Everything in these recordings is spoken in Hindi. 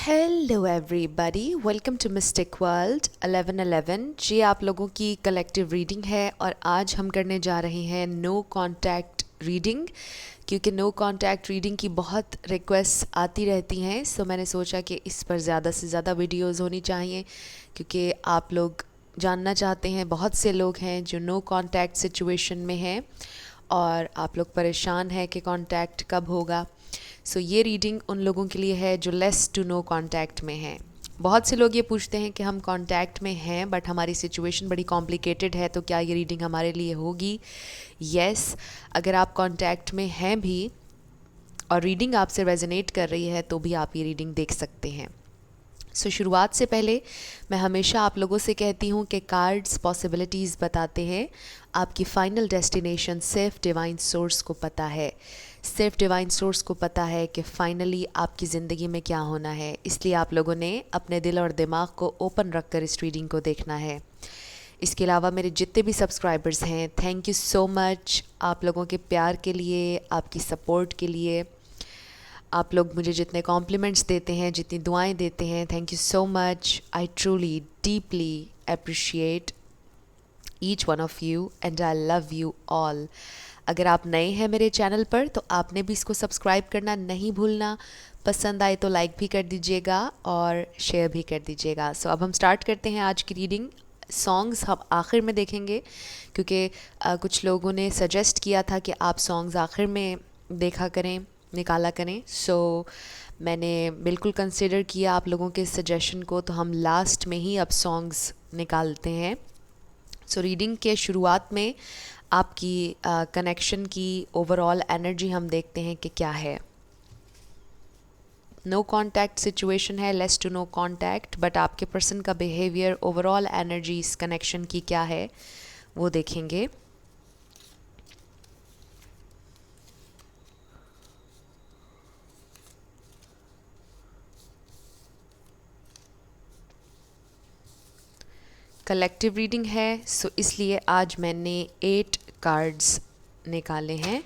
Hello everybody, welcome to mystic world 1111। जी, आप लोगों की कलेक्टिव रीडिंग है और आज हम करने जा रहे हैं नो कांटेक्ट रीडिंग, क्योंकि नो कांटेक्ट रीडिंग की बहुत रिक्वेस्ट आती रहती हैं। सो मैंने सोचा कि इस पर ज़्यादा से ज़्यादा वीडियोस होनी चाहिए, क्योंकि आप लोग जानना चाहते हैं। बहुत से लोग हैं जो नो कांटेक्ट सिचुएशन में हैं और आप लोग परेशान हैं कि कांटेक्ट कब होगा। सो ये रीडिंग उन लोगों के लिए है जो लेस टू नो कांटेक्ट में हैं। बहुत से लोग ये पूछते हैं कि हम कांटेक्ट में हैं बट हमारी सिचुएशन बड़ी कॉम्प्लिकेटेड है, तो क्या ये रीडिंग हमारे लिए होगी? यस, अगर आप कांटेक्ट में हैं भी और रीडिंग आपसे रेजोनेट कर रही है तो भी आप ये रीडिंग देख सकते हैं। शुरुआत से पहले मैं हमेशा आप लोगों से कहती हूँ कि कार्ड्स पॉसिबिलिटीज़ बताते हैं, आपकी फ़ाइनल डेस्टिनेशन सिर्फ डिवाइन सोर्स को पता है। सिर्फ डिवाइन सोर्स को पता है कि फ़ाइनली आपकी ज़िंदगी में क्या होना है। इसलिए आप लोगों ने अपने दिल और दिमाग को ओपन रख कर इस रीडिंग को देखना है। इसके अलावा मेरे जितने भी सब्सक्राइबर्स हैं, थैंक यू सो मच आप लोगों के प्यार के लिए, आपकी सपोर्ट के लिए। आप लोग मुझे जितने कॉम्प्लीमेंट्स देते हैं, जितनी दुआएं देते हैं, thank you so much. I truly deeply appreciate each one of you and I love you all. अगर आप नए हैं मेरे चैनल पर तो आपने भी इसको सब्सक्राइब करना नहीं भूलना। पसंद आए तो लाइक भी कर दीजिएगा और शेयर भी कर दीजिएगा। सो अब हम स्टार्ट करते हैं आज की रीडिंग। सॉन्ग्स हम आखिर में देखेंगे, क्योंकि कुछ लोगों ने सजेस्ट किया था कि आप सॉन्ग्स आखिर में देखा करें, निकाला करें। सो मैंने बिल्कुल कंसिडर किया आप लोगों के सजेशन को, तो हम लास्ट में ही अब सॉन्ग्स निकालते हैं। सो रीडिंग के शुरुआत में आपकी कनेक्शन की ओवरऑल एनर्जी हम देखते हैं कि क्या है। नो कांटेक्ट सिचुएशन है, less to no contact, but आपके पर्सन का बिहेवियर, ओवरऑल एनर्जी इस कनेक्शन की क्या है वो देखेंगे। कलेक्टिव रीडिंग है, सो इसलिए आज मैंने 8 कार्ड्स निकाले हैं।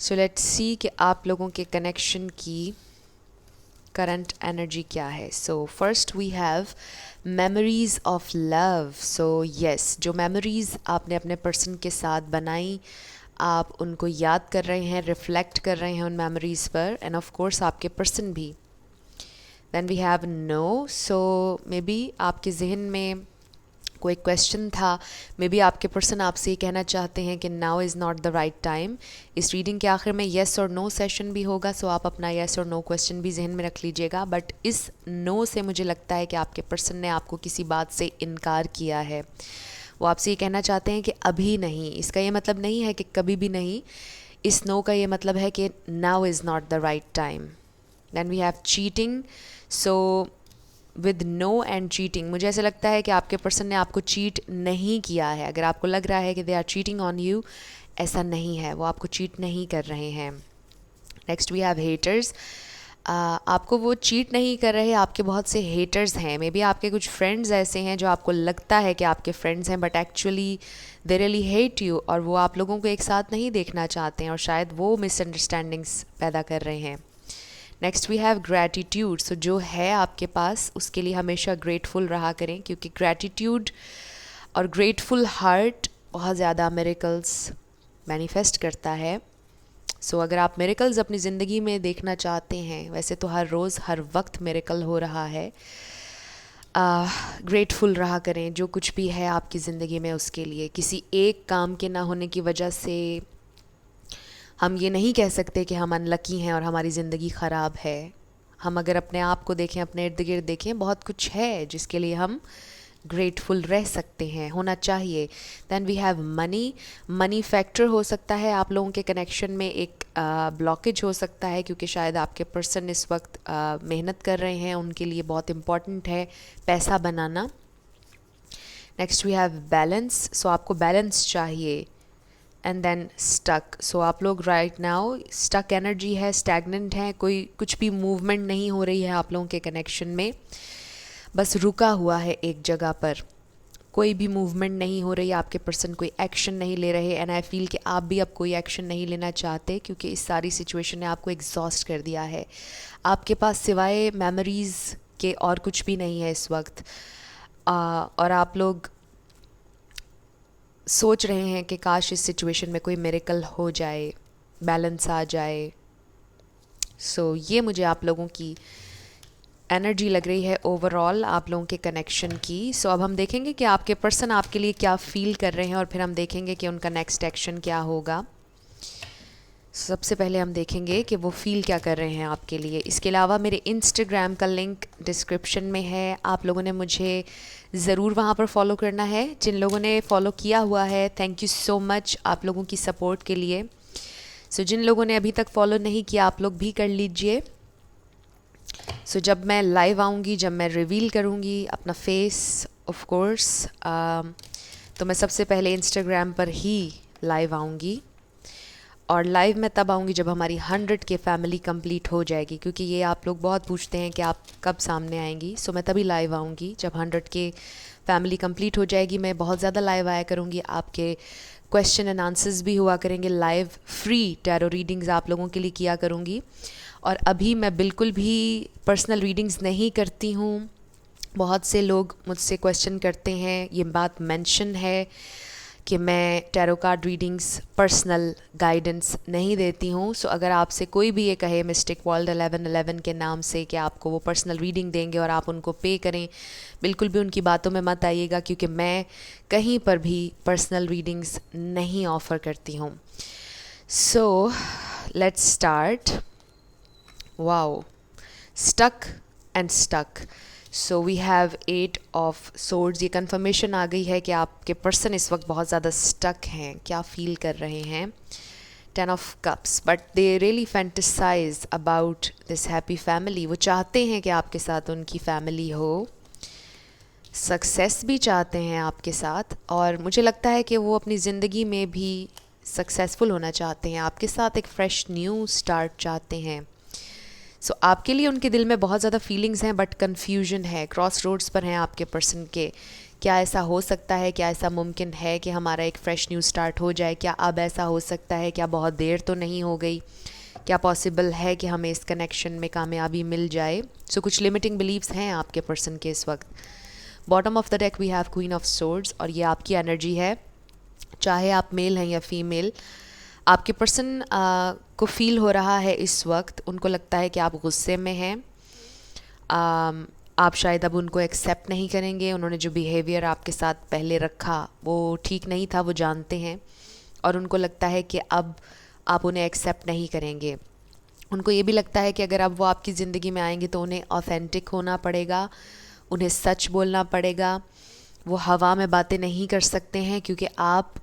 सो लेट्स सी कि आप लोगों के कनेक्शन की करंट एनर्जी क्या है। So first we have memories of love. So yes, जो मेमोरीज आपने अपने पर्सन के साथ बनाई, आप उनको याद कर रहे हैं, रिफ्लेक्ट कर रहे हैं उन मेमोरीज पर, एंड ऑफ कोर्स आपके पर्सन भी। Then we have no. So maybe आपके जहन में कोई क्वेश्चन था, मे बी आपके पर्सन आपसे ये कहना चाहते हैं कि now is not the right time. इस रीडिंग के आखिर में येस और नो सेशन भी होगा, सो आप अपना येस और नो क्वेश्चन भी जहन में रख लीजिएगा। बट इस नो से मुझे लगता है कि आपके पर्सन ने आपको किसी बात से इनकार किया है। वो आपसे ये कहना चाहते हैं कि अभी नहीं। इसका ये मतलब नहीं है कि कभी भी नहीं। इस नो का ये मतलब है कि now is not the right time. Then we have cheating. So with no and cheating, मुझे ऐसा लगता है कि आपके पर्सन ने आपको चीट नहीं किया है। अगर आपको लग रहा है कि they are cheating on you, ऐसा नहीं है, वो आपको चीट नहीं कर रहे हैं। Next we have haters. आपको वो चीट नहीं कर रहे, आपके बहुत से हेटर्स हैं। मे बी आपके कुछ फ्रेंड्स ऐसे हैं जो आपको लगता है कि आपके फ्रेंड्स हैं, but actually they really hate you, और वो आप लोगों को एक साथ नहीं देखना चाहते हैं, और शायद वो मिसअंडरस्टैंडिंग्स पैदा कर रहे हैं। Next we have gratitude. So जो है आपके पास उसके लिए हमेशा ग्रेटफुल रहा करें, क्योंकि ग्रैटिट्यूड और ग्रेटफुल हार्ट बहुत ज़्यादा मिरेकल्स मैनिफेस्ट करता है। सो अगर आप मिरेकल्स अपनी ज़िंदगी में देखना चाहते हैं, वैसे तो हर रोज़ हर वक्त मिरेकल हो रहा है, ग्रेटफुल रहा करें जो कुछ भी है आपकी ज़िंदगी में उसके लिए। किसी एक काम के ना होने की वजह से हम ये नहीं कह सकते कि हम अनलकी हैं और हमारी ज़िंदगी ख़राब है। हम अगर अपने आप को देखें, अपने इर्द गिर्द देखें, बहुत कुछ है जिसके लिए हम ग्रेटफुल रह सकते हैं, होना चाहिए। Then we have money. Money factor हो सकता है आप लोगों के कनेक्शन में एक ब्लॉकेज हो सकता है, क्योंकि शायद आपके पर्सन इस वक्त मेहनत कर रहे हैं, उनके लिए बहुत इम्पॉर्टेंट है पैसा बनाना। Next we have balance. So आपको बैलेंस चाहिए। And then stuck. सो आप लोग राइट नाउ स्टक एनर्जी है, स्टैगनेंट है, कोई कुछ भी मूवमेंट नहीं हो रही है आप लोगों के कनेक्शन में, बस रुका हुआ है एक जगह पर, कोई भी मूवमेंट नहीं हो रही, आपके पर्सन कोई एक्शन नहीं ले रहे। एंड आई फील कि आप भी अब कोई एक्शन नहीं लेना चाहते, क्योंकि इस सारी सिचुएशन ने आपको एग्जॉस्ट कर दिया है। आपके पास सिवाय मेमोरीज़ के और कुछ भी नहीं है इस वक्त। और आप लोग सोच रहे हैं कि काश इस सिचुएशन में कोई मिरेकल हो जाए, बैलेंस आ जाए। सो ये मुझे आप लोगों की एनर्जी लग रही है ओवरऑल, आप लोगों के कनेक्शन की। सो अब हम देखेंगे कि आपके पर्सन आपके लिए क्या फ़ील कर रहे हैं और फिर हम देखेंगे कि उनका नेक्स्ट एक्शन क्या होगा। सबसे पहले हम देखेंगे कि वो फ़ील क्या कर रहे हैं आपके लिए। इसके अलावा मेरे इंस्टाग्राम का लिंक डिस्क्रिप्शन में है, आप लोगों ने मुझे ज़रूर वहाँ पर फॉलो करना है। जिन लोगों ने फॉलो किया हुआ है, थैंक यू सो मच आप लोगों की सपोर्ट के लिए। सो जिन लोगों ने अभी तक फॉलो नहीं किया, आप लोग भी कर लीजिए। सो जब मैं लाइव आऊँगी, जब मैं रिवील करूँगी अपना फेस ऑफ कोर्स, तो मैं सबसे पहले इंस्टाग्राम पर ही लाइव आऊँगी। और लाइव मैं तब आऊँगी जब हमारी 100 के फैमिली कंप्लीट हो जाएगी, क्योंकि ये आप लोग बहुत पूछते हैं कि आप कब सामने आएंगी। सो मैं तभी लाइव आऊँगी जब 100 के फैमिली कंप्लीट हो जाएगी। मैं बहुत ज़्यादा लाइव आया करूँगी, आपके क्वेश्चन एंड आंसर्स भी हुआ करेंगे लाइव, फ्री टैरो रीडिंग्स आप लोगों के लिए किया करूँगी। और अभी मैं बिल्कुल भी पर्सनल रीडिंग्स नहीं करती हूँ। बहुत से लोग मुझसे क्वेश्चन करते हैं, ये बात मेंशन है कि मैं tarot card readings personal guidance नहीं देती हूँ। सो अगर आपसे कोई भी ये कहे मिस्टिक वर्ल्ड 1111 के नाम से कि आपको वो पर्सनल रीडिंग देंगे और आप उनको पे करें, बिल्कुल भी उनकी बातों में मत आइएगा, क्योंकि मैं कहीं पर भी पर्सनल रीडिंग्स नहीं ऑफ़र करती हूँ। So let's start. Wow, stuck and stuck. So we have 8 of swords. ये कंफर्मेशन आ गई है कि आपके पर्सन इस वक्त बहुत ज़्यादा स्टक हैं। क्या फील कर रहे हैं? 10 of cups, but they really fantasise about this happy family. वो चाहते हैं कि आपके साथ उनकी फैमिली हो, सक्सेस भी चाहते हैं आपके साथ, और मुझे लगता है कि वो अपनी ज़िंदगी में भी सक्सेसफुल होना चाहते हैं। आपके साथ एक फ़्रेश न्यू स्टार्ट चाहते हैं। सो आपके लिए उनके दिल में बहुत ज़्यादा फीलिंग्स हैं, बट कन्फ्यूजन है, क्रॉस रोड्स पर हैं आपके पर्सन के। क्या ऐसा हो सकता है? क्या ऐसा मुमकिन है कि हमारा एक फ़्रेश न्यू स्टार्ट हो जाए? क्या अब ऐसा हो सकता है? क्या बहुत देर तो नहीं हो गई? क्या पॉसिबल है कि हमें इस कनेक्शन में कामयाबी मिल जाए? सो कुछ लिमिटिंग बिलीव्स हैं आपके पर्सन के इस वक्त। Bottom of the deck we have queen of swords, और ये आपकी एनर्जी है, चाहे आप मेल हैं या फीमेल। आपके पर्सन को फील हो रहा है इस वक्त, उनको लगता है कि आप गुस्से में हैं। आप शायद अब उनको एक्सेप्ट नहीं करेंगे। उन्होंने जो बिहेवियर आपके साथ पहले रखा वो ठीक नहीं था, वो जानते हैं, और उनको लगता है कि अब आप उन्हें एक्सेप्ट नहीं करेंगे। उनको ये भी लगता है कि अगर अब वो आपकी ज़िंदगी में आएंगे तो उन्हें ऑथेंटिक होना पड़ेगा, उन्हें सच बोलना पड़ेगा। वो हवा में बातें नहीं कर सकते हैं, क्योंकि आप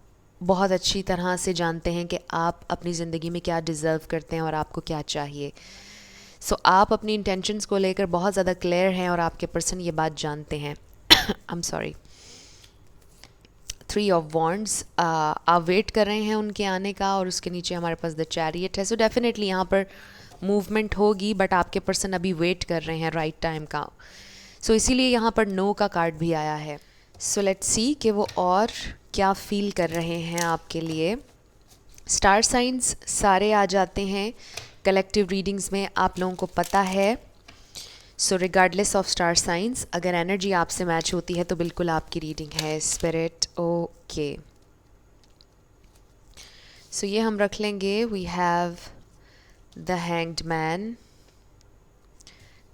बहुत अच्छी तरह से जानते हैं कि आप अपनी ज़िंदगी में क्या डिज़र्व करते हैं और आपको क्या चाहिए। सो आप अपनी इंटेंशंस को लेकर बहुत ज़्यादा क्लियर हैं, और आपके पर्सन ये बात जानते हैं। I am sorry. 3 of wands, आप वेट कर रहे हैं उनके आने का, और उसके नीचे हमारे पास द चैरियट है। सो डेफिनेटली यहाँ पर मूवमेंट होगी, बट आपके पर्सन अभी वेट कर रहे हैं राइट टाइम का। सो इसीलिए यहाँ पर नो का कार्ड भी आया है। सो लेट्स सी कि वो और क्या फील कर रहे हैं आपके लिए। स्टार साइंस सारे आ जाते हैं कलेक्टिव रीडिंग्स में, आप लोगों को पता है। सो रिगार्डलेस ऑफ स्टार साइंस, अगर एनर्जी आपसे मैच होती है तो बिल्कुल आपकी रीडिंग है स्पिरिट। ओके, सो ये हम रख लेंगे। We have the hanged man,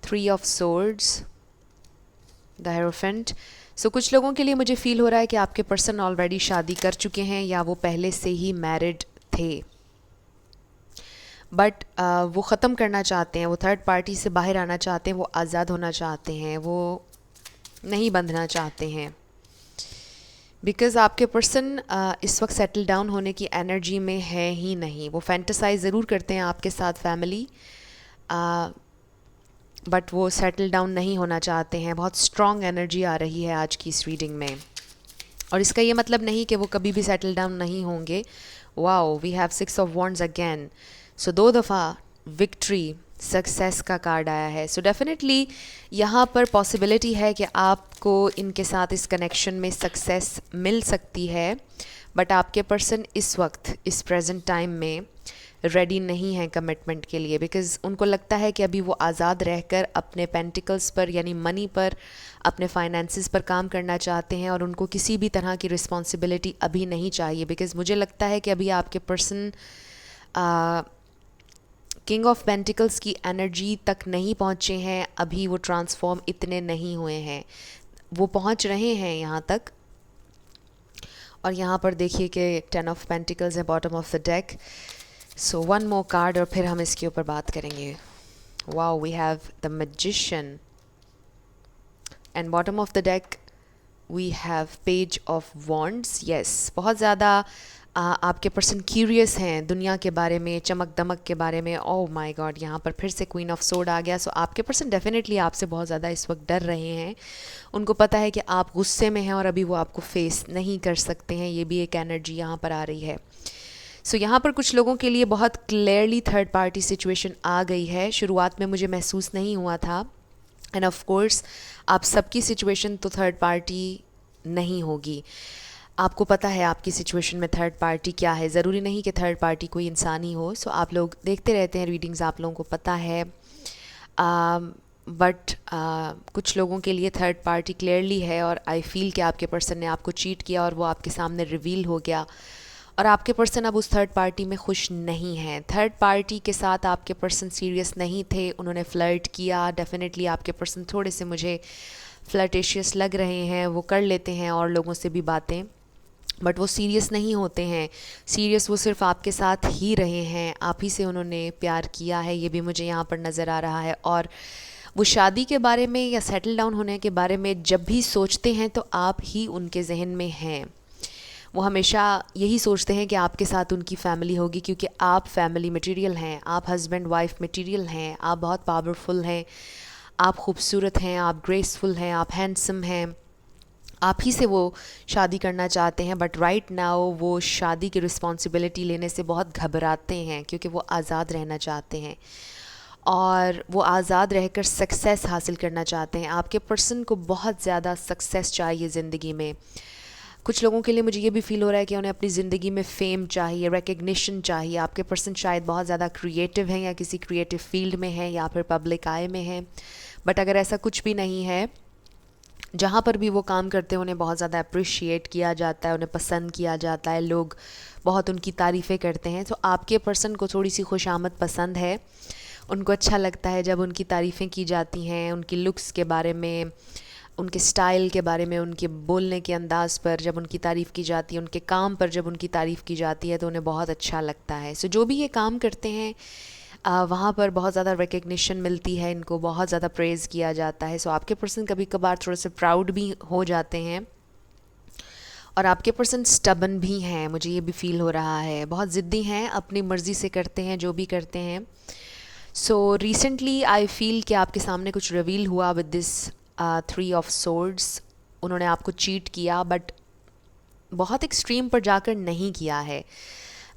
3 of swords, the hierophant. So कुछ लोगों के लिए मुझे फ़ील हो रहा है कि आपके पर्सन ऑलरेडी शादी कर चुके हैं, या वो पहले से ही मैरिड थे, बट वो ख़त्म करना चाहते हैं, वो थर्ड पार्टी से बाहर आना चाहते हैं, वो आज़ाद होना चाहते हैं, वो नहीं बंधना चाहते हैं। बिकॉज़ आपके पर्सन इस वक्त सेटल डाउन होने की एनर्जी में है ही नहीं। वो फैंटेसाइज ज़रूर करते हैं आपके साथ फैमिली, बट वो सेटल डाउन नहीं होना चाहते हैं। बहुत स्ट्रॉन्ग एनर्जी आ रही है आज की इस रीडिंग में, और इसका ये मतलब नहीं कि वो कभी भी सेटल डाउन नहीं होंगे। Wow, we have 6 of wands again. So 2 दफ़ा विक्ट्री, सक्सेस का कार्ड आया है। सो डेफिनेटली यहाँ पर पॉसिबिलिटी है कि आपको इनके साथ इस कनेक्शन में सक्सेस मिल सकती है, बट आपके पर्सन इस वक्त इस प्रेजेंट टाइम में रेडी नहीं हैं कमिटमेंट के लिए, बिकॉज़ उनको लगता है कि अभी वो आज़ाद रहकर अपने पेंटिकल्स पर यानी मनी पर, अपने फाइनेंसेस पर काम करना चाहते हैं और उनको किसी भी तरह की रिस्पॉन्सिबिलिटी अभी नहीं चाहिए। बिकॉज़ मुझे लगता है कि अभी आपके पर्सन किंग ऑफ पेंटिकल्स की एनर्जी तक नहीं पहुँचे हैं, अभी वो ट्रांसफॉर्म इतने नहीं हुए हैं, वो पहुँच रहे हैं यहाँ तक। और यहाँ पर देखिए कि 10 ऑफ पेंटिकल्स है bottom of the deck. So one more card और फिर हम इसके ऊपर बात करेंगे। Wow, we have the magician and bottom of the deck we have page of wands. Yes, बहुत ज़्यादा आपके पर्सन क्यूरियस हैं दुनिया के बारे में, चमक दमक के बारे में। ओह माय गॉड, यहाँ पर फिर से क्वीन ऑफ सोर्ड आ गया। सो आपके पर्सन डेफिनेटली आपसे बहुत ज़्यादा इस वक्त डर रहे हैं। उनको पता है कि आप गुस्से में हैं और अभी वो आपको फेस नहीं कर सकते हैं। ये भी एक एनर्जी यहाँ पर आ रही है। सो यहाँ पर कुछ लोगों के लिए बहुत क्लियरली थर्ड पार्टी सिचुएशन आ गई है। शुरुआत में मुझे महसूस नहीं हुआ था, एंड ऑफ कोर्स आप सबकी सिचुएशन तो थर्ड पार्टी नहीं होगी। आपको पता है आपकी सिचुएशन में थर्ड पार्टी क्या है। ज़रूरी नहीं कि थर्ड पार्टी कोई इंसान ही हो। सो आप लोग देखते रहते हैं रीडिंग्स, आप लोगों को पता है। बट कुछ लोगों के लिए थर्ड पार्टी क्लियरली है और आई फील कि आपके पर्सन ने आपको चीट किया और वो आपके सामने रिवील हो गया और आपके पर्सन अब उस थर्ड पार्टी में खुश नहीं हैं। थर्ड पार्टी के साथ आपके पर्सन सीरियस नहीं थे, उन्होंने फ्लर्ट किया। डेफिनेटली आपके पर्सन थोड़े से मुझे फ्लर्टेशियस लग रहे हैं, वो कर लेते हैं और लोगों से भी बातें, बट वो सीरियस नहीं होते हैं। सीरियस वो सिर्फ आपके साथ ही रहे हैं, आप ही से उन्होंने प्यार किया है, ये भी मुझे यहाँ पर नज़र आ रहा है। और वो शादी के बारे में या सेटल डाउन होने के बारे में जब भी सोचते हैं तो आप ही उनके जहन में हैं। वो हमेशा यही सोचते हैं कि आपके साथ उनकी फ़ैमिली होगी, क्योंकि आप फैमिली मटेरियल हैं, आप हस्बैंड वाइफ मटेरियल हैं, आप बहुत पावरफुल हैं, आप खूबसूरत हैं, आप ग्रेसफुल हैं, आप हैंडसम हैं। आप ही से वो शादी करना चाहते हैं, बट राइट नाउ वो शादी की रिस्पॉन्सिबिलिटी लेने से बहुत घबराते हैं, क्योंकि वो आज़ाद रहना चाहते हैं और वो आज़ाद रहकर सक्सेस हासिल करना चाहते हैं। आपके पर्सन को बहुत ज़्यादा सक्सेस चाहिए ज़िंदगी में। कुछ लोगों के लिए मुझे ये भी फ़ील हो रहा है कि उन्हें अपनी ज़िंदगी में फ़ेम चाहिए, रिकग्निशन चाहिए। आपके पर्सन शायद बहुत ज़्यादा क्रिएटिव हैं या किसी क्रिएटिव फील्ड में हैं या फिर पब्लिक आई में हैं, बट अगर ऐसा कुछ भी नहीं है, जहाँ पर भी वो काम करते हैं उन्हें बहुत ज़्यादा अप्रिशिएट किया जाता है, उन्हें पसंद किया जाता है, लोग बहुत उनकी तारीफ़ें करते हैं। तो आपके पर्सन को थोड़ी सी खुशामद पसंद है, उनको अच्छा लगता है जब उनकी तारीफ़ें की जाती हैं, उनकी लुक्स के बारे में, उनके स्टाइल के बारे में, उनके बोलने के अंदाज़ पर जब उनकी तारीफ़ की जाती है, उनके काम पर जब उनकी तारीफ़ की जाती है तो उन्हें बहुत अच्छा लगता है। सो जो भी ये काम करते हैं वहाँ पर बहुत ज़्यादा रिकग्निशन मिलती है, इनको बहुत ज़्यादा प्रेज़ किया जाता है। सो आपके पर्सन कभी कभार थोड़े से प्राउड भी हो जाते हैं और आपके पर्सन स्टबन भी हैं, मुझे ये भी फ़ील हो रहा है, बहुत ज़िद्दी हैं, अपनी मर्ज़ी से करते हैं जो भी करते हैं। सो रिसेंटली आई फील कि आपके सामने कुछ रिवील हुआ विद दिस 3 ऑफ सोर्ड्स। उन्होंने आपको चीट किया, बट बहुत एक्सट्रीम पर जाकर नहीं किया है।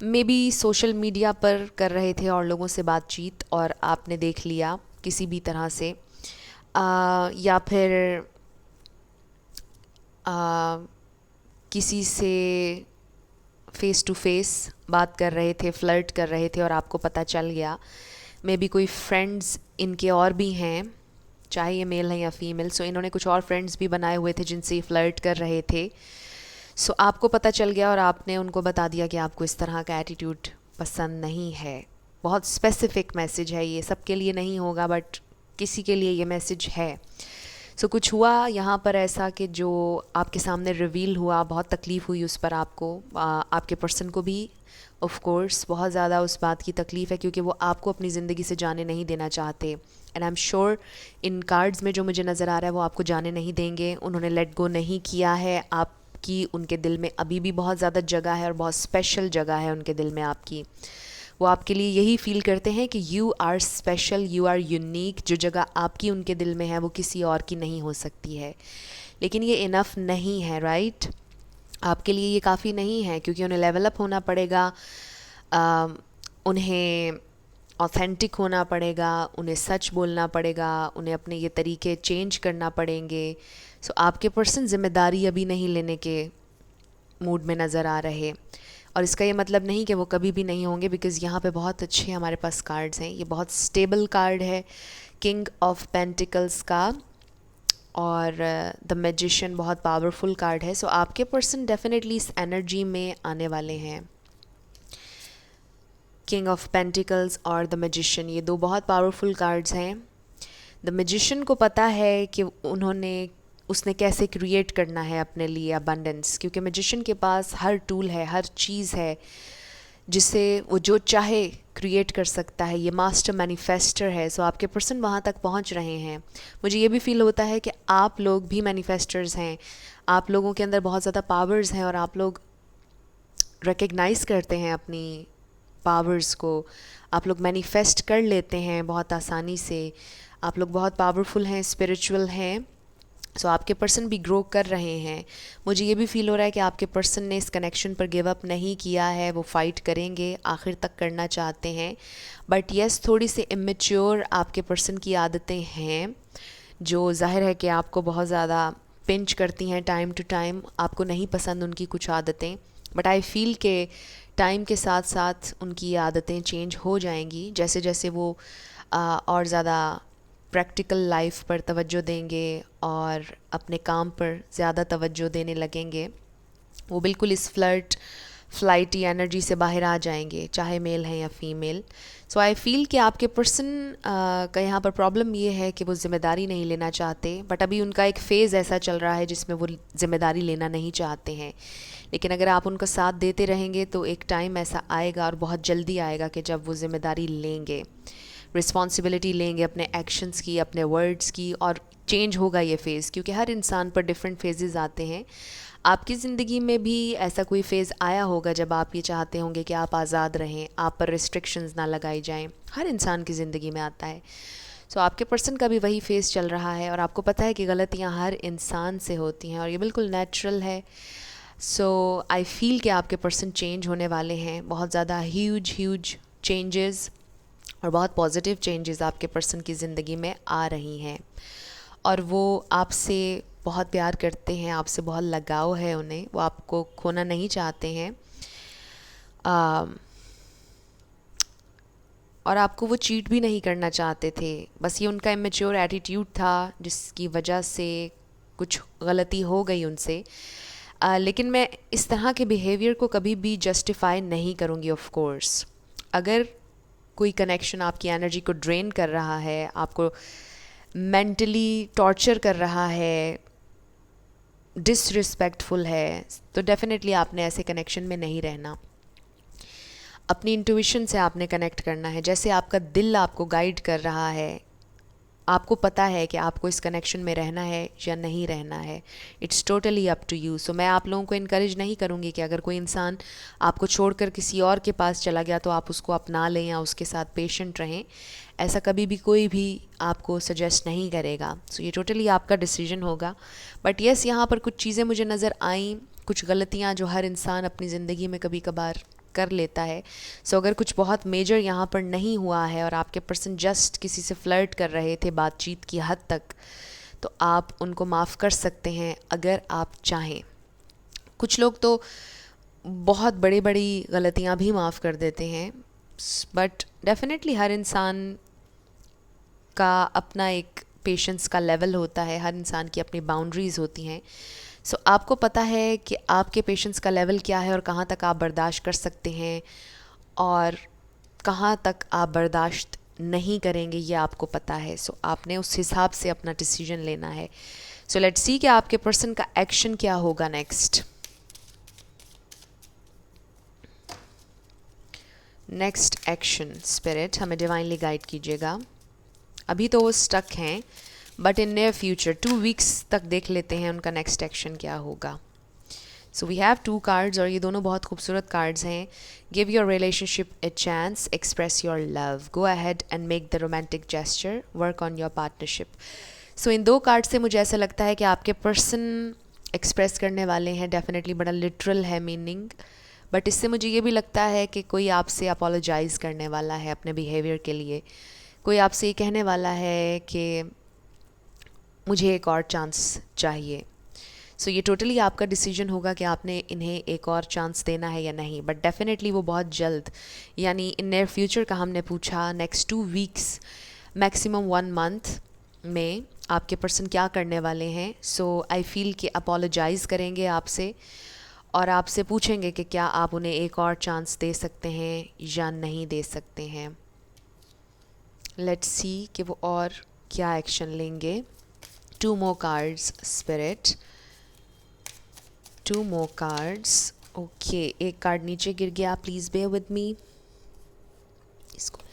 मे बी सोशल मीडिया पर कर रहे थे और लोगों से बातचीत और आपने देख लिया किसी भी तरह से, या फिर किसी से फ़ेस टू फेस बात कर रहे थे, फ्लर्ट कर रहे थे और आपको पता चल गया। मे बी कोई फ्रेंड्स इनके और भी हैं, चाहे ये मेल है या फीमेल। सो इन्होंने कुछ और फ्रेंड्स भी बनाए हुए थे जिनसे ये फ्लर्ट कर रहे थे। सो आपको पता चल गया और आपने उनको बता दिया कि आपको इस तरह का एटीट्यूड पसंद नहीं है। बहुत स्पेसिफिक मैसेज है ये, सबके लिए नहीं होगा बट किसी के लिए ये मैसेज है। सो कुछ हुआ यहाँ पर ऐसा कि जो आपके सामने रिवील हुआ, बहुत तकलीफ़ हुई उस पर आपको, आपके पर्सन को भी ऑफ कोर्स बहुत ज़्यादा उस बात की तकलीफ़ है, क्योंकि वो आपको अपनी ज़िंदगी से जाने नहीं देना चाहते। And I am sure in cards में जो मुझे नज़र आ रहा है वो आपको जाने नहीं देंगे। उन्होंने लेट गो नहीं किया है आपकी, उनके दिल में अभी भी बहुत ज़्यादा जगह है और बहुत स्पेशल जगह है उनके दिल में आपकी। वो आपके लिए यही फ़ील करते हैं कि you are special, you are unique. जो जगह आपकी उनके दिल में है वो किसी और की नहीं हो सकती है। लेकिन ये इनफ नहीं है, राइट? आपके लिए ये काफ़ी नहीं है, क्योंकि उन्हें लेवल अप होना पड़ेगा, उन्हें ऑथेंटिक होना पड़ेगा, उन्हें सच बोलना पड़ेगा, उन्हें अपने ये तरीके चेंज करना पड़ेंगे। सो आपके पर्सन ज़िम्मेदारी अभी नहीं लेने के मूड में नज़र आ रहे। और इसका ये मतलब नहीं कि वो कभी भी नहीं होंगे, बिकॉज़ यहाँ पे बहुत अच्छे हमारे पास कार्ड्स हैं। ये बहुत स्टेबल कार्ड है किंग ऑफ पेंटिकल्स का, और द मैजिशियन बहुत पावरफुल कार्ड है। सो आपके पर्सन डेफिनेटली इस एनर्जी में आने वाले हैं। किंग ऑफ पेंटिकल्स और द मैजिशियन, ये दो बहुत पावरफुल कार्ड्स हैं। द मैजिशियन को पता है कि उसने कैसे क्रिएट करना है अपने लिए अबंडेंस, क्योंकि मैजिशियन के पास हर टूल है, हर चीज़ है जिससे वो जो चाहे क्रिएट कर सकता है। ये मास्टर मैनिफेस्टर है। सो आपके पर्सन वहाँ तक पहुँच रहे हैं। मुझे ये भी फील होता है कि आप लोग भी मैनिफेस्टर्स हैं। आप लोगों के अंदर बहुत ज़्यादा पावर्स हैं और आप लोग रिकग्नाइज़ करते हैं अपनी पावर्स को। आप लोग मैनिफेस्ट कर लेते हैं बहुत आसानी से। आप लोग बहुत पावरफुल हैं, स्पिरिचुअल हैं। सो आपके पर्सन भी ग्रो कर रहे हैं। मुझे ये भी फील हो रहा है कि आपके पर्सन ने इस कनेक्शन पर गिव अप नहीं किया है, वो फाइट करेंगे, आखिर तक करना चाहते हैं। बट येस, थोड़ी सी इमेच्योर आपके पर्सन की आदतें हैं, जो जाहिर है कि आपको बहुत ज़्यादा पिंच करती हैं टाइम टू टाइम। आपको नहीं पसंद उनकी कुछ आदतें, बट आई फील के टाइम के साथ साथ उनकी आदतें चेंज हो जाएंगी, जैसे जैसे वो और ज़्यादा प्रैक्टिकल लाइफ पर तवज्जो देंगे और अपने काम पर ज़्यादा तवज्जो देने लगेंगे। वो बिल्कुल इस फ्लाइटी एनर्जी से बाहर आ जाएंगे, चाहे मेल है या फीमेल। सो आई फील कि आपके पर्सन का यहाँ पर प्रॉब्लम ये है कि वो ज़िम्मेदारी नहीं लेना चाहते। बट अभी उनका एक फ़ेज़ ऐसा चल रहा है जिसमें वो ज़िम्मेदारी लेना नहीं चाहते हैं। लेकिन अगर आप उनका साथ देते रहेंगे तो एक टाइम ऐसा आएगा, और बहुत जल्दी आएगा, कि जब वो ज़िम्मेदारी लेंगे, रिस्पॉन्सिबिलिटी लेंगे अपने एक्शंस की, अपने वर्ड्स की, और चेंज होगा ये फ़ेज़। क्योंकि हर इंसान पर डिफरेंट फेजेस आते हैं। आपकी ज़िंदगी में भी ऐसा कोई फ़ेज़ आया होगा जब आप ये चाहते होंगे कि आप आज़ाद रहें, आप पर रिस्ट्रिक्शंस ना लगाई जाएं। हर इंसान की ज़िंदगी में आता है। सो आपके पर्सन का भी वही फ़ेज़ चल रहा है, और आपको पता है कि गलतियाँ हर इंसान से होती हैं और ये बिल्कुल नेचुरल है। सो आई फील कि आपके पर्सन चेंज होने वाले हैं, बहुत ज़्यादा ह्यूज चेंजेस और बहुत पॉजिटिव चेंजेस आपके पर्सन की ज़िंदगी में आ रही हैं। और वो आपसे बहुत प्यार करते हैं, आपसे बहुत लगाव है उन्हें, वो आपको खोना नहीं चाहते हैं। और आपको वो चीट भी नहीं करना चाहते थे। बस ये उनका इमेच्योर एटीट्यूड था जिसकी वजह से कुछ गलती हो गई उनसे। लेकिन मैं इस तरह के बिहेवियर को कभी भी जस्टिफाई नहीं करूँगी। ऑफ कोर्स, अगर कोई कनेक्शन आपकी एनर्जी को ड्रेन कर रहा है, आपको मेंटली टॉर्चर कर रहा है, डिसरिस्पेक्टफुल है, तो डेफिनेटली आपने ऐसे कनेक्शन में नहीं रहना। अपनी इंट्यूशन से आपने कनेक्ट करना है। जैसे आपका दिल आपको गाइड कर रहा है, आपको पता है कि आपको इस कनेक्शन में रहना है या नहीं रहना है। It's totally up to you. So मैं आप लोगों को इनकरेज नहीं करूँगी कि अगर कोई इंसान आपको छोड़कर किसी और के पास चला गया तो आप उसको अपना लें या उसके साथ पेशेंट रहें। ऐसा कभी भी कोई भी आपको सजेस्ट नहीं करेगा। सो ये टोटली आपका डिसीजन होगा। बट येस, यहाँ पर कुछ चीज़ें मुझे नज़र आईं, कुछ गलतियाँ जो हर इंसान अपनी ज़िंदगी में कभी कभार कर लेता है। सो अगर कुछ बहुत मेजर यहाँ पर नहीं हुआ है और आपके पर्सन जस्ट किसी से फ्लर्ट कर रहे थे बातचीत की हद तक, तो आप उनको माफ़ कर सकते हैं अगर आप चाहें। कुछ लोग तो बहुत बड़ी बड़ी गलतियाँ भी माफ़ कर देते हैं, बट डेफिनेटली हर इंसान का अपना एक पेशेंस का लेवल होता है, हर इंसान की अपनी बाउंड्रीज़ होती हैं। सो आपको पता है कि आपके पेशेंस का लेवल क्या है और कहाँ तक आप बर्दाश्त कर सकते हैं और कहाँ तक आप बर्दाश्त नहीं करेंगे, ये आपको पता है। सो आपने उस हिसाब से अपना डिसीजन लेना है। सो लेट्स सी कि आपके पर्सन का एक्शन क्या होगा नेक्स्ट। नेक्स्ट एक्शन स्पिरिट हमें डिवाइनली गाइड कीजिएगा। अभी तो वो स्टक हैं, but in near future 2 weeks तक देख लेते हैं उनका नेक्स्ट एक्शन क्या होगा। सो वी हैव 2 कार्ड्स और ये दोनों बहुत खूबसूरत कार्ड्स हैं। Give your relationship a chance, express your love, go ahead and make the romantic gesture, work on your partnership. So in 2 card से मुझे ऐसा लगता है कि आपके पर्सन एक्सप्रेस करने वाले हैं। डेफिनेटली बड़ा लिटरल है मीनिंग, बट इससे मुझे ये भी लगता है कि कोई आपसे अपोलोजाइज़ करने वाला है अपने बिहेवियर के लिए। कोई आपसे ये कहने वाला है कि मुझे एक और चांस चाहिए। सो ये टोटली आपका डिसीजन होगा कि आपने इन्हें एक और चांस देना है या नहीं, बट डेफिनेटली वो बहुत जल्द, यानी इन नियर फ्यूचर का हमने पूछा, नेक्स्ट 2 वीक्स मैक्सिमम 1 मंथ में आपके पर्सन क्या करने वाले हैं। सो आई फील कि अपोलोजाइज़ करेंगे आपसे और आपसे पूछेंगे कि क्या आप उन्हें एक और चांस दे सकते हैं या नहीं दे सकते हैं। लेट्स सी कि वो और क्या एक्शन लेंगे। 2 more cards spirit, 2 more cards। Okay, एक कार्ड नीचे गिर गया, प्लीज़ बेयर विद मी। इसको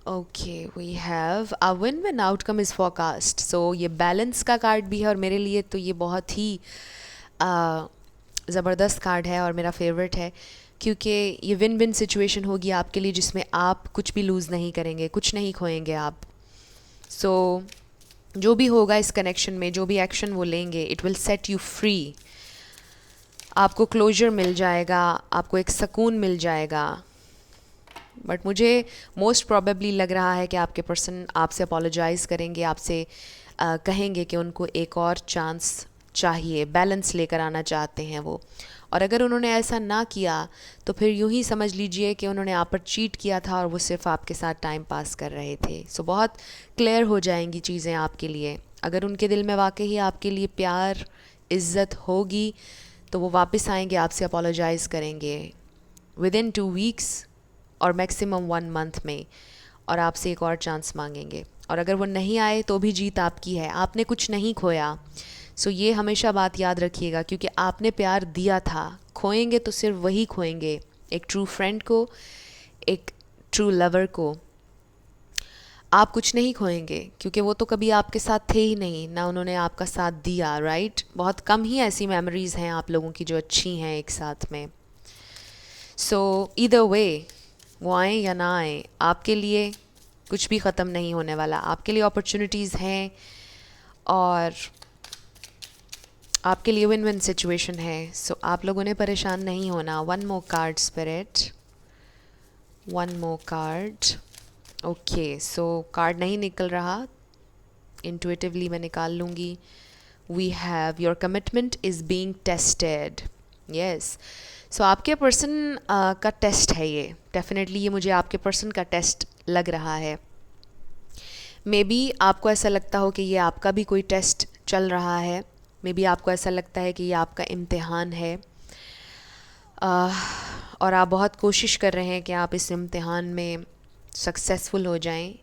okay, we have a win win outcome is forecast. So ये बैलेंस का कार्ड भी है और मेरे लिए तो ये बहुत ही ज़बरदस्त कार्ड है और मेरा फेवरेट है, क्योंकि ये विन विन सिचुएशन होगी आपके लिए जिसमें आप कुछ भी लूज़ नहीं करेंगे, कुछ नहीं खोएंगे आप। सो जो भी होगा इस कनेक्शन में, जो भी एक्शन वो लेंगे, it will set you free. आपको क्लोजर मिल जाएगा, आपको एक सुकून मिल जाएगा। बट मुझे मोस्ट प्रॉबेबली लग रहा है कि आपके पर्सन आपसे अपोलोजाइज़ करेंगे, आपसे कहेंगे कि उनको एक और चांस चाहिए, बैलेंस लेकर आना चाहते हैं वो। और अगर उन्होंने ऐसा ना किया तो फिर यूं ही समझ लीजिए कि उन्होंने आप पर चीट किया था और वो सिर्फ आपके साथ टाइम पास कर रहे थे। सो बहुत क्लियर हो जाएंगी चीज़ें आपके लिए। अगर उनके दिल में वाकई आपके लिए प्यार इज़्ज़त होगी तो वो वापस आएंगे, आपसे अपोलोजाइज़ करेंगे विदिन 2 वीक्स और मैक्सिमम 1 मंथ में, और आपसे एक और चांस मांगेंगे। और अगर वो नहीं आए तो भी जीत आपकी है, आपने कुछ नहीं खोया। सो ये हमेशा बात याद रखिएगा, क्योंकि आपने प्यार दिया था। खोएंगे तो सिर्फ वही खोएंगे, एक ट्रू फ्रेंड को, एक ट्रू लवर को। आप कुछ नहीं खोएंगे, क्योंकि वो तो कभी आपके साथ थे ही नहीं, ना उन्होंने आपका साथ दिया, राइट। बहुत कम ही ऐसी मेमोरीज़ हैं आप लोगों की जो अच्छी हैं एक साथ में। सो ईदर वे, वो आए या ना आए, आपके लिए कुछ भी ख़त्म नहीं होने वाला। आपके लिए अपॉर्चुनिटीज़ हैं और आपके लिए विन विन सिचुएशन है। सो आप लोगों ने परेशान नहीं होना। 1 more card spirit, 1 more card. Okay, so card नहीं निकल रहा, इंट्यूटिवली मैं निकाल लूँगी। We have your commitment is being tested. Yes, so आपके पर्सन का टेस्ट है ये, डेफिनेटली ये मुझे आपके पर्सन का टेस्ट लग रहा है। मे बी आपको ऐसा लगता हो कि ये आपका भी कोई टेस्ट चल रहा है, मे बी आपको ऐसा लगता है कि ये आपका इम्तिहान है और आप बहुत कोशिश कर रहे हैं कि आप इस इम्तिहान में सक्सेसफुल हो जाएं,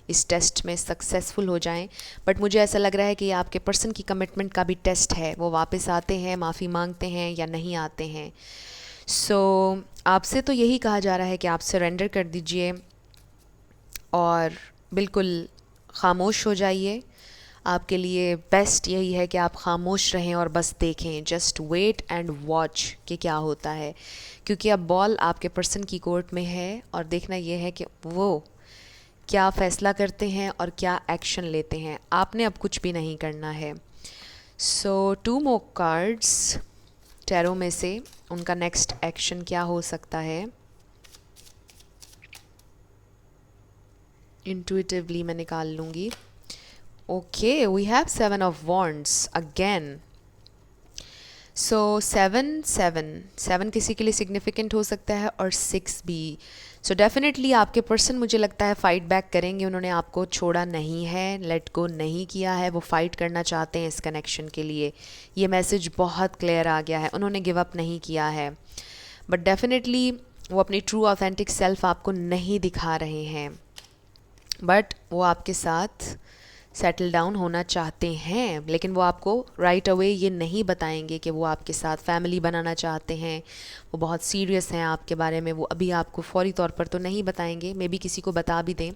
इस टेस्ट में सक्सेसफुल हो जाएं। बट मुझे ऐसा लग रहा है कि ये आपके पर्सन की कमिटमेंट का भी टेस्ट है। वो वापस आते हैं, माफ़ी मांगते हैं या नहीं आते हैं। सो आपसे तो यही कहा जा रहा है कि आप सरेंडर कर दीजिए और बिल्कुल ख़ामोश हो जाइए। आपके लिए बेस्ट यही है कि आप ख़ामोश रहें और बस देखें, जस्ट वेट एंड वॉच कि क्या होता है, क्योंकि अब बॉल आपके पर्सन की कोर्ट में है और देखना यह है कि वो क्या फ़ैसला करते हैं और क्या एक्शन लेते हैं। आपने अब कुछ भी नहीं करना है। सो 2 more कार्ड्स टैरो में से, उनका नेक्स्ट एक्शन क्या हो सकता है, इंट्यूटिवली मैं निकाल लूँगी। Okay, we have 7 of wands अगेन। सो 7 किसी के लिए सिग्निफिकेंट हो सकता है और 6 भी। सो डेफिनेटली आपके पर्सन, मुझे लगता है, फ़ाइट बैक करेंगे। उन्होंने आपको छोड़ा नहीं है, लेट गो नहीं किया है, वो फ़ाइट करना चाहते हैं इस कनेक्शन के लिए। ये मैसेज बहुत क्लियर आ गया है, उन्होंने गिव अप नहीं किया है। बट डेफिनेटली वो अपनी ट्रू ऑथेंटिक सेल्फ आपको नहीं दिखा रहे हैं, बट वो आपके साथ सेटल डाउन होना चाहते हैं। लेकिन वो आपको राइट अवे ये नहीं बताएंगे कि वो आपके साथ फैमिली बनाना चाहते हैं, वो बहुत सीरियस हैं आपके बारे में। वो अभी आपको फौरी तौर पर तो नहीं बताएंगे, मे बी किसी को बता भी दें,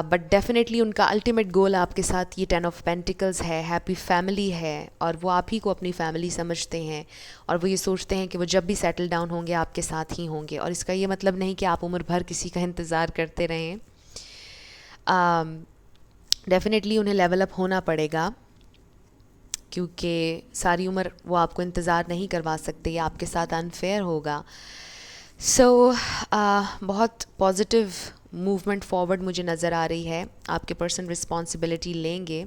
बट डेफिनेटली उनका अल्टीमेट गोल आपके साथ ये 10 of Pentacles है, हैप्पी फैमिली है, और वो आप ही को अपनी फैमिली समझते हैं। और वो ये सोचते हैं कि वो जब भी सेटल डाउन होंगे आपके साथ ही होंगे। और इसका ये मतलब नहीं कि आप उम्र भर किसी का इंतज़ार करते रहें। डेफिनेटली उन्हें लेवल अप होना पड़ेगा, क्योंकि सारी उम्र वो आपको इंतज़ार नहीं करवा सकते, ये आपके साथ अनफेयर होगा। सो बहुत पॉजिटिव मूवमेंट फॉरवर्ड मुझे नज़र आ रही है। आपके पर्सन रिस्पॉन्सिबिलिटी लेंगे,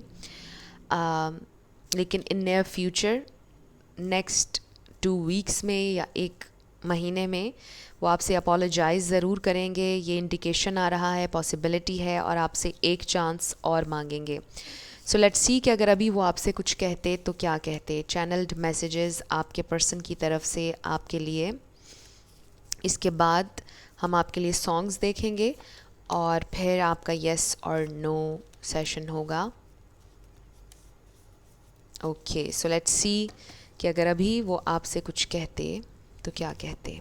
लेकिन in near future next 2 weeks में या एक महीने में वो आपसे अपोलोजाइज़ ज़रूर करेंगे, ये इंडिकेशन आ रहा है, पॉसिबिलिटी है, और आपसे एक चांस और मांगेंगे। सो लेट्स सी कि अगर अभी वो आपसे कुछ कहते तो क्या कहते। चैनल्ड मैसेजेस आपके पर्सन की तरफ से आपके लिए। इसके बाद हम आपके लिए सॉन्ग्स देखेंगे और फिर आपका येस और नो सेशन होगा। ओके, सो लेट्स सी कि अगर अभी वो आपसे कुछ कहते तो क्या कहते।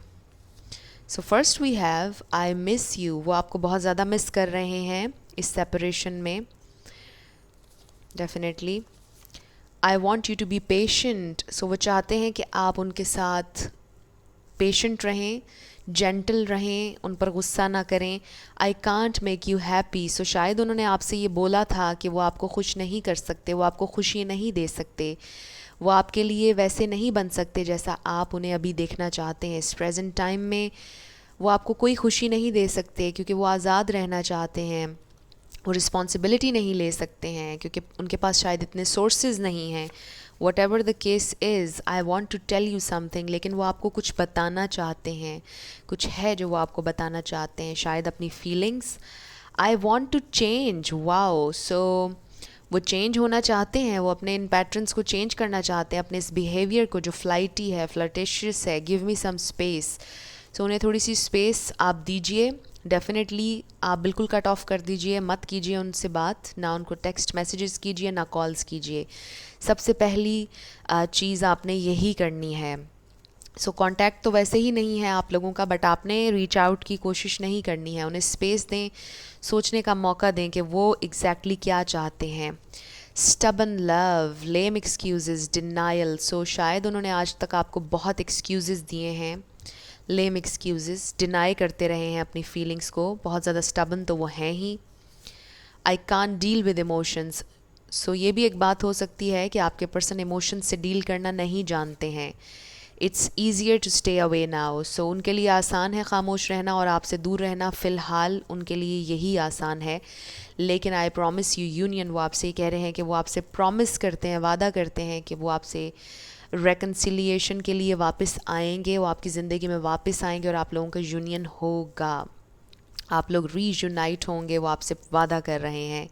So first we have I miss you. वो आपको बहुत ज़्यादा मिस कर रहे हैं इस सेपरेशन में, definitely. I want you to be patient. So वो चाहते हैं कि आप उनके साथ पेशेंट रहें, जेंटल रहें, उन पर गुस्सा ना करें। I can't make you happy. So शायद उन्होंने आपसे ये बोला था कि वो आपको खुश नहीं कर सकते, वो आपको खुशी नहीं दे सकते, वो आपके लिए वैसे नहीं बन सकते जैसा आप उन्हें अभी देखना चाहते हैं। इस प्रेजेंट टाइम में वो आपको कोई खुशी नहीं दे सकते क्योंकि वो आज़ाद रहना चाहते हैं। वो रिस्पॉन्सिबिलिटी नहीं ले सकते हैं क्योंकि उनके पास शायद इतने सोर्सेज नहीं हैं। Whatever the case is, I want to tell you something. लेकिन वो आपको कुछ बताना चाहते हैं, कुछ है जो वो आपको बताना चाहते हैं, शायद अपनी feelings. I want to change. Wow, so वो चेंज होना चाहते हैं, वो अपने इन पैटर्न्स को चेंज करना चाहते हैं, अपने इस बिहेवियर को जो फ्लाइटी है, फ्लर्टिशियस है। Give me some space. सो उन्हें थोड़ी सी स्पेस आप दीजिए। डेफिनेटली आप बिल्कुल कट ऑफ कर दीजिए, मत कीजिए उनसे बात, ना उनको टेक्स्ट मैसेजेस कीजिए, ना कॉल्स कीजिए। सबसे पहली चीज़ आपने यही करनी है। सो कांटेक्ट तो वैसे ही नहीं है आप लोगों का, बट आपने रीच आउट की कोशिश नहीं करनी है। उन्हें स्पेस दें, सोचने का मौका दें कि वो एग्जैक्टली क्या चाहते हैं। स्टबन लव, लेम एक्सक्यूज़ेस, डिनाइल। सो शायद उन्होंने आज तक आपको बहुत एक्सक्यूज़ेस दिए हैं, लेम एक्सक्यूज़ेस, डिनाई करते रहे हैं अपनी फीलिंग्स को, बहुत ज़्यादा स्टबन तो वो हैं ही। I can't deal with emotions. So ये भी एक बात हो सकती है कि आपके पर्सन इमोशंस से डील करना नहीं जानते हैं। It's easier to stay away now. So उनके लिए आसान है खामोश रहना और आपसे दूर रहना, फ़िलहाल उनके लिए यही आसान है। लेकिन आई प्रॉमिस यू यूनियन, वो आपसे कह रहे हैं कि वो आपसे प्रॉमिस करते हैं, वादा करते हैं कि वो आपसे रेकन्सिलिएशन के लिए वापस आएंगे, वो आपकी ज़िंदगी में वापस आएंगे और आप लोगों का यूनियन होगा, आप लोग रीयूनाइट होंगे। वो आपसे वादा कर रहे हैं।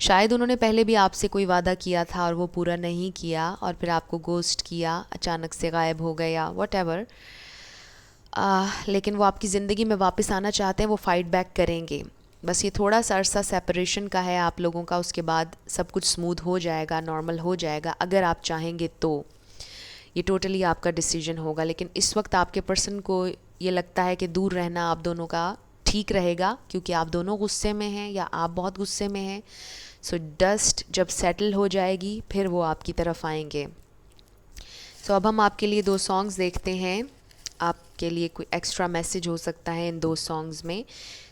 शायद उन्होंने पहले भी आपसे कोई वादा किया था और वो पूरा नहीं किया और फिर आपको गोस्ट किया, अचानक से गायब हो गया, वट एवर। लेकिन वो आपकी ज़िंदगी में वापस आना चाहते हैं, वो फ़ाइट बैक करेंगे। बस ये थोड़ा सा अरसा सेपरेशन का है आप लोगों का, उसके बाद सब कुछ स्मूथ हो जाएगा, नॉर्मल हो जाएगा अगर आप चाहेंगे तो। ये टोटली आपका डिसीजन होगा। लेकिन इस वक्त आपके पर्सन को ये लगता है कि दूर रहना आप दोनों का ठीक रहेगा क्योंकि आप दोनों गुस्से में हैं या आप बहुत गुस्से में हैं। सो डस्ट जब सेटल हो जाएगी फिर वो आपकी तरफ आएंगे। सो अब हम आपके लिए 2 सॉन्ग्स देखते हैं। आपके लिए कोई एक्स्ट्रा मैसेज हो सकता है इन 2 सॉन्ग्स में।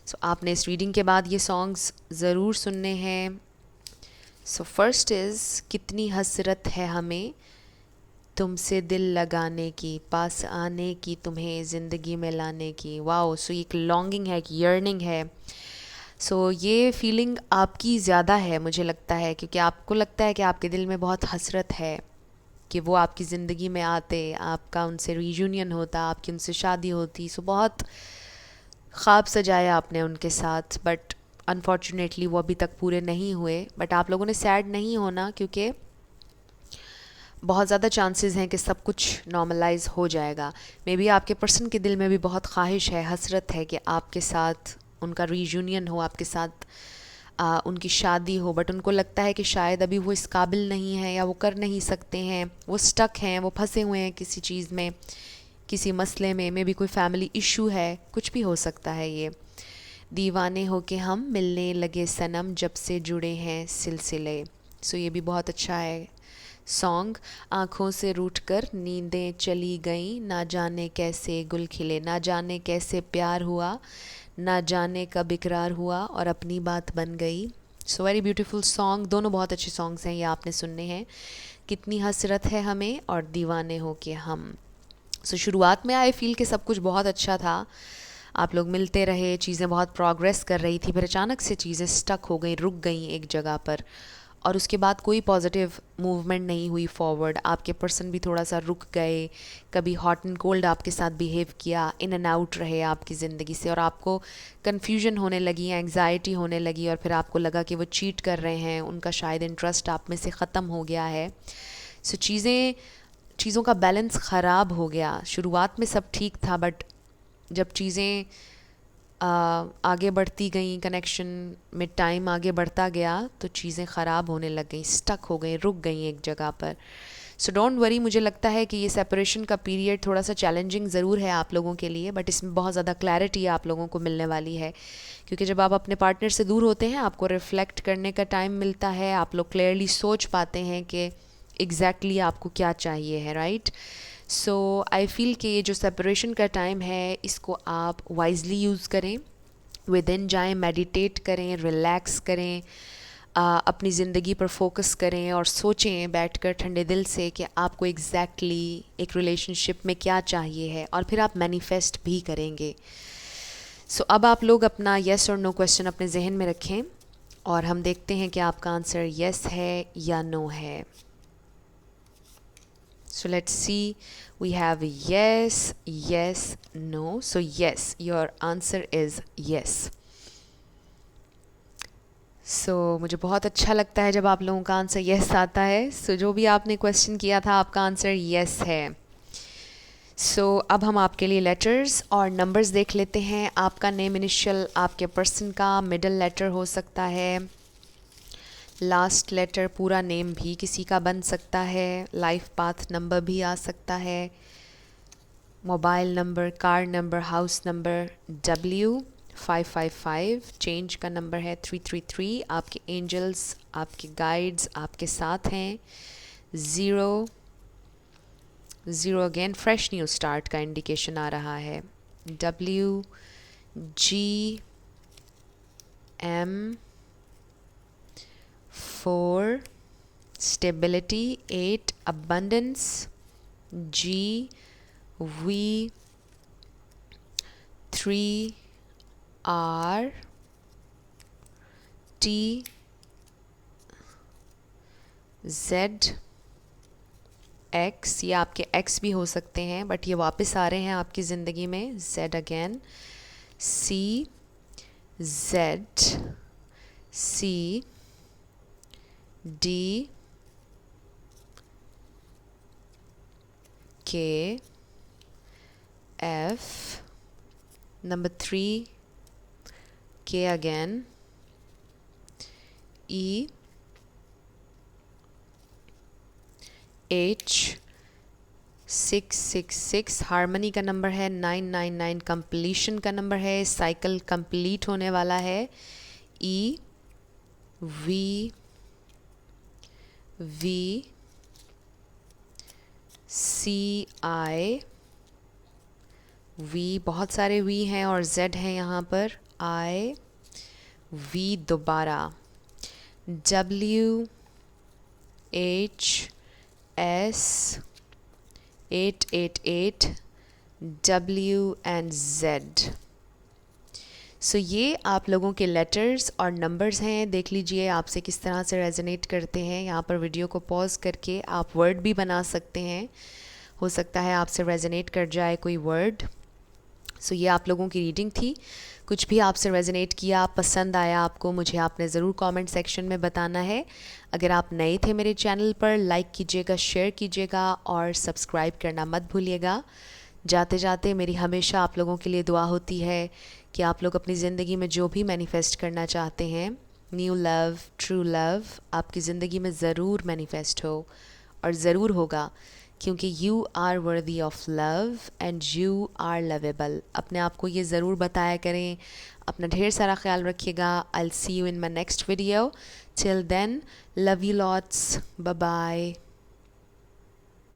सो आपने इस रीडिंग के बाद ये सॉन्ग्स ज़रूर सुनने हैं। सो फर्स्ट इज़ कितनी हसरत है हमें तुमसे दिल लगाने की, पास आने की, तुम्हें ज़िंदगी में लाने की। वाओ, सो एक लॉन्गिंग है, एक यर्निंग है। सो ये फीलिंग आपकी ज़्यादा है मुझे लगता है, क्योंकि आपको लगता है कि आपके दिल में बहुत हसरत है कि वो आपकी ज़िंदगी में आते, आपका उनसे रीयूनियन होता, आपकी उनसे शादी होती। सो बहुत ख्वाब सजाया आपने उनके साथ, बट अनफॉर्चुनेटली वो अभी तक पूरे नहीं हुए। बट आप लोगों ने सैड नहीं होना क्योंकि बहुत ज़्यादा चांसेस हैं कि सब कुछ नॉर्मलाइज हो जाएगा। मे बी आपके पर्सन के दिल में भी बहुत ख्वाहिश है, हसरत है कि आपके साथ उनका रीयूनियन हो, आपके साथ उनकी शादी हो, बट उनको लगता है कि शायद अभी वो इस काबिल नहीं है या वो कर नहीं सकते हैं, वो स्टक हैं, वो फंसे हुए हैं किसी चीज़ में, किसी मसले में। मे बी कोई फैमिली इशू है, कुछ भी हो सकता है ये। दीवाने हो के हम मिलने लगे सनम, जब से जुड़े हैं सिलसिले। सो ये भी बहुत अच्छा है सॉन्ग। आँखों से रूठकर नींदें चली गईं, ना जाने कैसे गुल खिले, ना जाने कैसे प्यार हुआ, ना जाने कब इकरार हुआ और अपनी बात बन गई। सो वेरी ब्यूटीफुल सॉन्ग, दोनों बहुत अच्छे सॉन्ग्स हैं, ये आपने सुनने हैं। कितनी हसरत है हमें और दीवाने हो के हम। सो शुरुआत में आई फील कि सब कुछ बहुत अच्छा था, आप लोग मिलते रहे, चीज़ें बहुत प्रोग्रेस कर रही थी, फिर अचानक से चीज़ें स्टक हो गई, रुक गई एक जगह पर। और उसके बाद कोई पॉजिटिव मूवमेंट नहीं हुई फॉरवर्ड। आपके पर्सन भी थोड़ा सा रुक गए, कभी हॉट एंड कोल्ड आपके साथ बिहेव किया, इन एंड आउट रहे आपकी ज़िंदगी से, और आपको कन्फ्यूजन होने लगी, एंग्जाइटी होने लगी, और फिर आपको लगा कि वो चीट कर रहे हैं, उनका शायद इंटरेस्ट आप में से ख़त्म हो गया है। सो चीज़ों का बैलेंस ख़राब हो गया। शुरुआत में सब ठीक था, बट जब चीज़ें आगे बढ़ती गई, कनेक्शन में टाइम आगे बढ़ता गया, तो चीज़ें ख़राब होने लग गई, स्टक हो गई, रुक गई एक जगह पर। सो डोंट वरी, मुझे लगता है कि ये सेपरेशन का पीरियड थोड़ा सा चैलेंजिंग ज़रूर है आप लोगों के लिए, बट इसमें बहुत ज़्यादा क्लैरिटी आप लोगों को मिलने वाली है, क्योंकि जब आप अपने पार्टनर से दूर होते हैं आपको रिफ़्लेक्ट करने का टाइम मिलता है, आप लोग क्लियरली सोच पाते हैं कि एग्जैक्टली आपको क्या चाहिए है, राइट। सो आई फील कि ये जो सेपरेशन का टाइम है इसको आप वाइजली यूज़ करें, विद इन जाएँ, मेडिटेट करें, रिलैक्स करें, अपनी ज़िंदगी पर फोकस करें और सोचें बैठकर ठंडे दिल से कि आपको एग्जैक्टली एक रिलेशनशिप में क्या चाहिए है, और फिर आप मैनिफेस्ट भी करेंगे। सो अब आप लोग अपना येस और नो क्वेश्चन अपने जहन में रखें और हम देखते हैं कि आपका आंसर येस है या नो है। So let's see, we have yes, yes, no. So yes, your answer is yes. So मुझे बहुत अच्छा लगता है जब आप लोगों का आंसर yes आता है। So जो भी आपने क्वेश्चन किया था आपका आंसर yes है। So अब हम आपके लिए लेटर्स और नंबर्स देख लेते हैं। आपका नेम इनिशियल आपके पर्सन का मिडिल लेटर हो सकता है, लास्ट लेटर पूरा नेम भी किसी का बन सकता है, लाइफ पाथ नंबर भी आ सकता है, mobile number, car number, house number, W555, change का नंबर है 333, आपके एंजल्स, आपके गाइड्स आपके साथ हैं, 0 0 अगेन फ्रेश न्यू स्टार्ट का इंडिकेशन आ रहा है, WGM 4 stability, 8 abundance, GV 3 RTZX, ये आपके एक्स भी हो सकते हैं बट ये वापस आ रहे हैं आपकी ज़िंदगी में, Z again, CZ CDK F number 3 K again, E H 666 harmony का नंबर है, 999 कंप्लीशन का नंबर है, साइकिल कंप्लीट होने वाला है, E V C I V, बहुत सारे V हैं और Z हैं यहाँ पर, I V दोबारा, W H S 888 W and Z। सो ये आप लोगों के लेटर्स और नंबर्स हैं, देख लीजिए आपसे किस तरह से रेजोनेट करते हैं। यहाँ पर वीडियो को पॉज करके आप वर्ड भी बना सकते हैं, हो सकता है आपसे रेजोनेट कर जाए कोई वर्ड। सो ये आप लोगों की रीडिंग थी। कुछ भी आपसे रेजोनेट किया, पसंद आया आपको, मुझे आपने ज़रूर कमेंट सेक्शन में बताना है। अगर आप नए थे मेरे चैनल पर, लाइक कीजिएगा, शेयर कीजिएगा और सब्सक्राइब करना मत भूलिएगा। जाते जाते मेरी हमेशा आप लोगों के लिए दुआ होती है कि आप लोग अपनी ज़िंदगी में जो भी मैनिफेस्ट करना चाहते हैं, न्यू लव, ट्रू लव, आपकी ज़िंदगी में ज़रूर मैनिफेस्ट हो और ज़रूर होगा, क्योंकि you are worthy of love and you are lovable. अपने आप को ये ज़रूर बताया करें। अपना ढेर सारा ख्याल रखिएगा। I will see you in my next video. Till then, love you lots, bye bye.